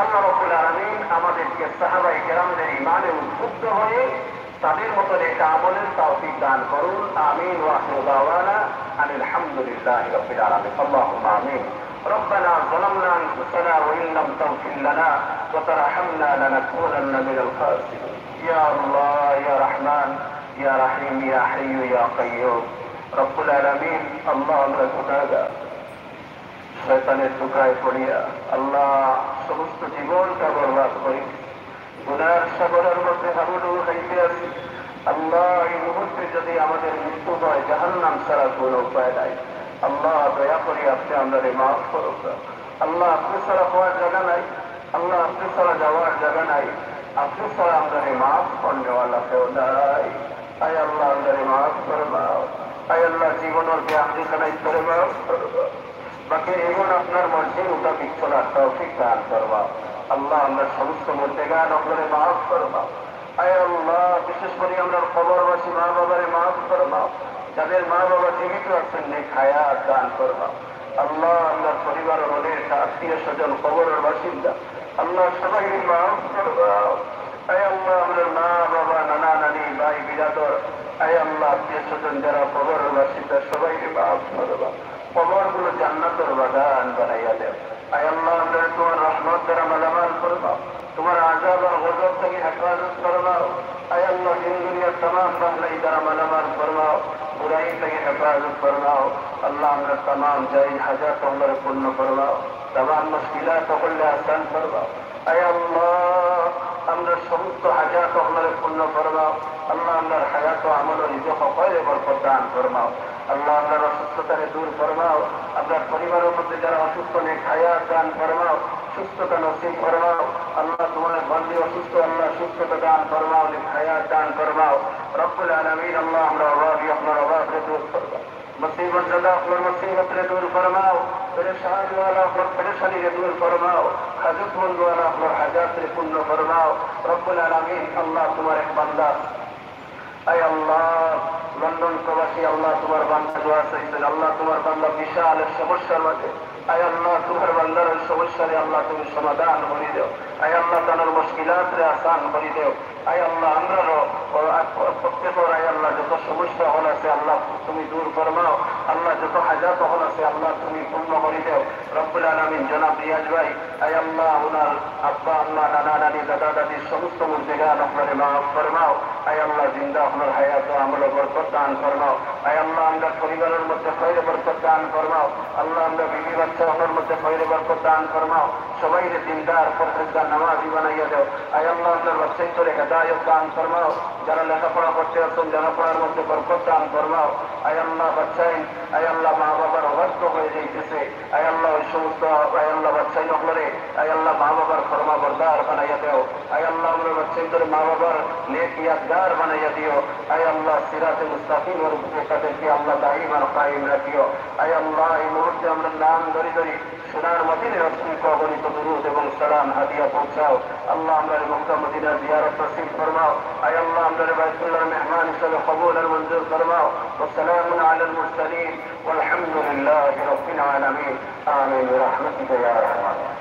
আল্লাহ রাব্বুল আলামিন আমাদেরকে সাহাবায়ে কেরামদের ঈমানে উদ্বুদ্ধ হয়ে তাদের মতো নেক আমলের তৌফিক দান করুন। আমিন ওয়া আখিরু দাওয়ানা আনিল হামদুলিল্লাহি রাব্বিল আলামিন। আল্লাহুম্মা আমিন। ربنا ظلمنا انفسنا وان لم تغفر لنا وترحمنا لنكونن من الخاسرين. يا الله يا رحمن يا رحيم يا حي يا قيوم رب العالمين. আল্লাহ আমরা গুনাহগার, শয়তানের টুকরায় পড়িয়া আল্লাহ সমস্ত জীবনটা বরবাদ করি, গুনার সাগরের মধ্যে হাবুডুবু খাইতে আছি। আল্লাহ এই মুহূর্তে যদি আমাদের মৃত্যু হয়, জাহান্নাম ছাড়া কোনো উপায় নাই। আল্লাহ দয়া করি আপনি আমাদের মাফ করুন। আল্লাহ আপনি ছাড়া হওয়ার জায়গা নাই, আল্লাহ আপনি ছাড়া যাওয়ার জায়গা নাই, আপনি ছাড়া আমাদের মাফ করনেওয়ালা কেউ নাই। আয় আল্লাহ আমাদের মাফ করবাও। আয় আল্লাহ জীবনের জ্ঞানী খানাই করে মাফ করবা। বাকি জীবন আপনার মর্জির মোতাবিক চলার তৌফিক দান করবা। আল্লাহ আমরা সমস্ত মুর্তেগান আপনারে মাফ করবা। আয় আল্লাহ বিশেষ করে আমরা কবরবাসী মা বাবারে মাফ করবা। যাদের মা বাবা জীবিত আছেন নেক হায়াত দান করবা। আল্লাহ আল্লাহ পরিবারের অনেক আত্মীয় স্বজন কবরের বাসিন্দা, আল্লাহ সবাই মাফ করবা। আয় আল্লাহ আমাদের মা বাবা নানা নানি ভাই বিরাদর, আয় আল্লাহ আত্মীয় স্বজন যারা কবরের বাসিন্দা সবাইকে মাফ করবা। কবর গুলো জান্নাতের বাগান বানাইয়া দেব। আয় আল্লাহ আমরা তোমার রহমত দ্বারা মালামাল করবা, তোমার আযাব আর গজব থেকে হেফাজত করবাও। আয় আল্লাহ দিন দুনিয়ার तमाम বাহলাই দ্বারা মালামাল করবাও, বুরাই থেকে হেফাজত করবাও। আল্লাহ আমরা तमाम জায়েজ হাজাত আমরারে পূর্ণ করবাও, तमाम মুশকিলাত করলে আসান করবাও। আয় আল্লাহ আমরা সমস্ত হাজাত আমরারে পূর্ণ করবাও। আল্লাহ আমরার হায়াত ও আমল ও রিজক ও খয়রে বরকত দান করবাও। আল্লাহ আমরার অসুস্থতাকে দূর করবাও। আপনার পরিবারের মধ্যে যারা অসুস্থ নেক হায়াত দান করবাও, সুস্থতা নসিব করবাও। আল্লাহ তোমার বন্দী অসুস্থ, আল্লাহ সুস্থতা দান করবাও, নেক হায়াত দান করবাও। রব্বুল আলামিন আল্লাহ আমরা অভাবী, আপনার অভাবকে দূর করবাও। মুসিবত ज़दा আপনার মুসিবতকে দূর ফরমাও। পরেশানি ওয়ালা আপনার পরেশানিকে দূর ফরমাও। হাজতমন্দ ওয়ালা আপনার হাজাতকে পূর্ণ ফরমাও। রব্বুল আলামিন আল্লাহ তোমার এক বান্দা, আয় আল্লাহ লন্ডন প্রবাসী, আল্লাহ তোমার বান্দা দোয়া চাইছেন। আল্লাহ তোমার বান্দা বিশাল সমস্যার মাঝে, আয় আল্লাহ তোমার বান্দার সমস্যারে আল্লাহ তুমি সমাধান করে দেও। আয় আল্লাহ তার মুশকিলাতরে আসান করে দেও। আয় আল্লাহ আমরারও প্রত্যেকের আয় আল্লাহ যত সমস্যা হল আছে আল্লাহ তুমি দূর ফরমাও। আল্লাহ যত হাজাত হল আছে আল্লাহ তুমি পূর্ণ করে দেও। রব্বুল আলামিন জনাব রিয়াজ ভাই, আয় আল্লাহ ওনার আব্বা আম্মা নানা নানি দাদা দাদির সমস্ত মুর্দেগান আপনারে মাফ ফরমাও। আয় আল্লাহ জিন্দা আপনার হায়াত ও আমল বরকত দান ফরমাও। আয় আল্লাহ আমরা পরিবারের মধ্যে খৈর বরকত দান ফরমাও। আল্লাহ আমরা বিবি বাচ্চা আপনার মধ্যে খৈর বরকত দান ফরমাও। সবাই দিনদার পরহেজগার নামাজি বানাইয়া দাও। আয় আল্লাহ আপনার বাচ্চাই করে হেদায়ত দান ফরমাও। যারা লেখাপড়া করতে আসছেন লেখাপড়ার মধ্যে বরকত দান ফরমাও। আয় আল্লাহ বাচ্চাই, আয় আল্লাহ মা বাবার অবাধ্য হয়ে যাইতেছে, আয় আল্লাহ ওই সমস্ত আয় আল্লাহ বাচ্চাই নকলে আয় আল্লাহ মা বাবার ফরমা বরদার বানাইয়া দেও। আয় আল্লাহ আমরা বাচ্চাই করে মা বাবার নেক ইয়াদগার বানাইয়া দিও। আয় আল্লাহ সিরাতে মুস্তাকিমের উপরে তাদেরকে আল্লাহ দাইমান কায়েম রাখিও। আয় আল্লাহ এই মুহূর্তে আমরা নাম ধরি ধরি সোনার মদিনার অসংখ্য অগণিত দুরূদ এবং সালাম হাদিয়া পৌঁছাও। আল্লাহ আমরা মক্কা মদিনা জিয়ারত নসিব ফরমাও। আয় আল্লাহ আমরা বাইতুল্লাহর মেহমান হিসেবে কবুল আর মঞ্জুর ফরমাও। والسلام على المرسلين والحمد لله رب العالمين آمين برحمتك يا رحمن